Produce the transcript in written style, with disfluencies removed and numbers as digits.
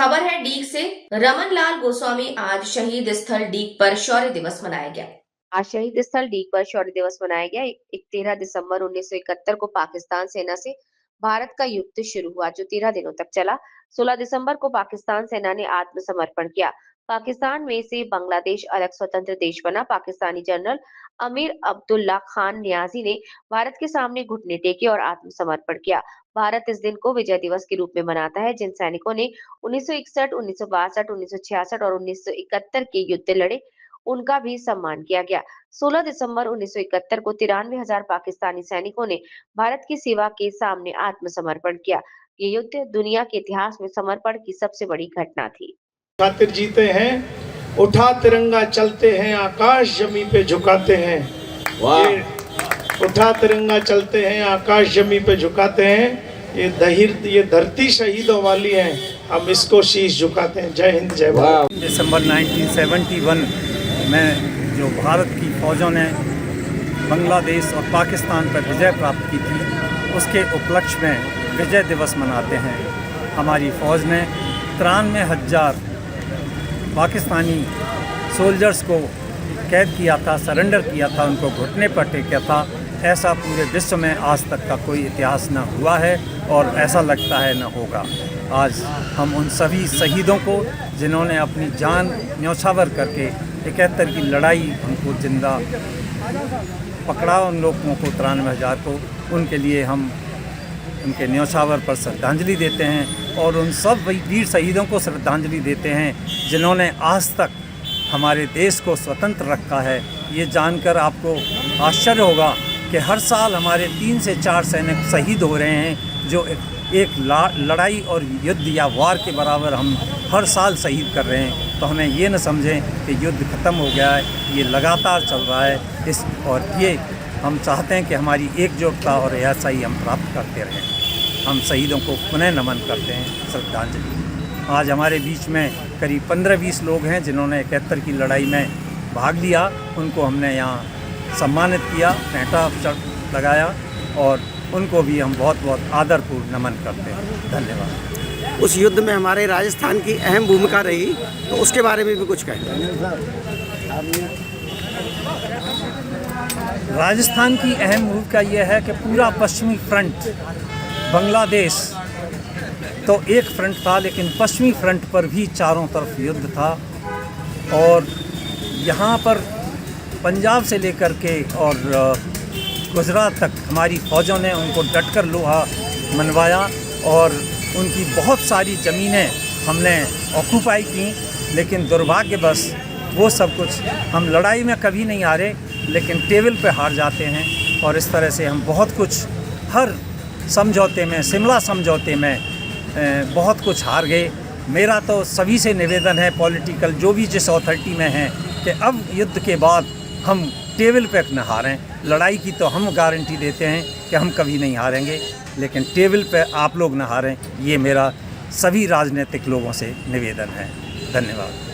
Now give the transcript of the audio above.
खबर है डीग से। रमन लाल गोस्वामी आज शहीद स्थल डीग पर शौर्य दिवस मनाया गया। आज शहीद स्थल डीग पर शौर्य दिवस मनाया गया। 13 दिसंबर 1971 को पाकिस्तान सेना से भारत का युद्ध शुरू हुआ, जो 13 दिनों तक चला। 16 दिसंबर को पाकिस्तान सेना ने आत्मसमर्पण किया। पाकिस्तान में से बांग्लादेश अलग स्वतंत्र देश बना। पाकिस्तानी जनरल अमीर अब्दुल्ला खान नियाजी ने भारत के सामने घुटने टेके और आत्मसमर्पण किया। भारत इस दिन को विजय दिवस के रूप में मनाता है। जिन सैनिकों ने 1961, 1962, 1966 और 1971 के युद्ध लड़े, उनका भी सम्मान किया गया। 16 दिसंबर 1971 को 93,000 पाकिस्तानी सैनिकों ने भारत की सेवा के सामने आत्मसमर्पण किया। ये युद्ध दुनिया के इतिहास में समर्पण की सबसे बड़ी घटना थी। खातिर जीते हैं, उठा तिरंगा चलते हैं, आकाश जमी पे झुकाते हैं। ये उठा तिरंगा चलते हैं, आकाश जमी पे झुकाते हैं। ये धरती शहीदों वाली है, हम इसको शीश झुकाते हैं। जय हिंद, जय भारत। दिसंबर 1971 में जो भारत की फौजों ने बांग्लादेश और पाकिस्तान पर विजय प्राप्त की थी, उसके उपलक्ष्य में विजय दिवस मनाते हैं। हमारी फ़ौज ने 93,000 पाकिस्तानी सोल्जर्स को कैद किया था, सरेंडर किया था, उनको घुटने पर टेका था। ऐसा पूरे विश्व में आज तक का कोई इतिहास न हुआ है और ऐसा लगता है न होगा। आज हम उन सभी शहीदों को, जिन्होंने अपनी जान न्यौछावर करके 71 की लड़ाई हमको जिंदा पकड़ा, उन लोगों को 93,000 को, उनके लिए हम उनके न्यौछावर पर श्रद्धांजलि देते हैं और उन सब वीर शहीदों को श्रद्धांजलि देते हैं जिन्होंने आज तक हमारे देश को स्वतंत्र रखा है। ये जानकर आपको आश्चर्य होगा कि हर साल हमारे 3 से 4 सैनिक शहीद हो रहे हैं, जो एक लड़ाई और युद्ध या वार के बराबर हम हर साल शहीद कर रहे हैं। तो हमें ये न समझें कि युद्ध ख़त्म हो गया है, ये लगातार चल रहा है। और ये हम चाहते हैं कि हमारी एकजुटता और ऐसा ही हम प्राप्त करते रहें। हम शहीदों को पुनः नमन करते हैं, श्रद्धांजलि। आज हमारे बीच में करीब 15-20 लोग हैं जिन्होंने 71 की लड़ाई में भाग लिया। उनको हमने यहाँ सम्मानित किया, फेंटा लगाया और उनको भी हम बहुत बहुत आदरपूर्वक नमन करते हैं। धन्यवाद। उस युद्ध में हमारे राजस्थान की अहम भूमिका रही, तो उसके बारे में भी कुछ कहें। राजस्थान की अहम भूमिका यह है कि पूरा पश्चिमी फ्रंट, बांग्लादेश तो एक फ्रंट था, लेकिन पश्चिमी फ्रंट पर भी चारों तरफ युद्ध था। और यहाँ पर पंजाब से लेकर के और गुजरात तक हमारी फ़ौजों ने उनको डटकर लोहा मनवाया और उनकी बहुत सारी ज़मीनें हमने ऑक्यूपाई की। लेकिन दुर्भाग्यवश वो सब कुछ, हम लड़ाई में कभी नहीं हारे, लेकिन टेबल पे हार जाते हैं। और इस तरह से हम बहुत कुछ, हर समझौते में, शिमला समझौते में बहुत कुछ हार गए। मेरा तो सभी से निवेदन है, पॉलिटिकल जो भी जिस अथॉरिटी में हैं, कि अब युद्ध के बाद हम टेबल पे न हारें। लड़ाई की तो हम गारंटी देते हैं कि हम कभी नहीं हारेंगे, लेकिन टेबल पे आप लोग न हारें, ये मेरा सभी राजनीतिक लोगों से निवेदन है। धन्यवाद।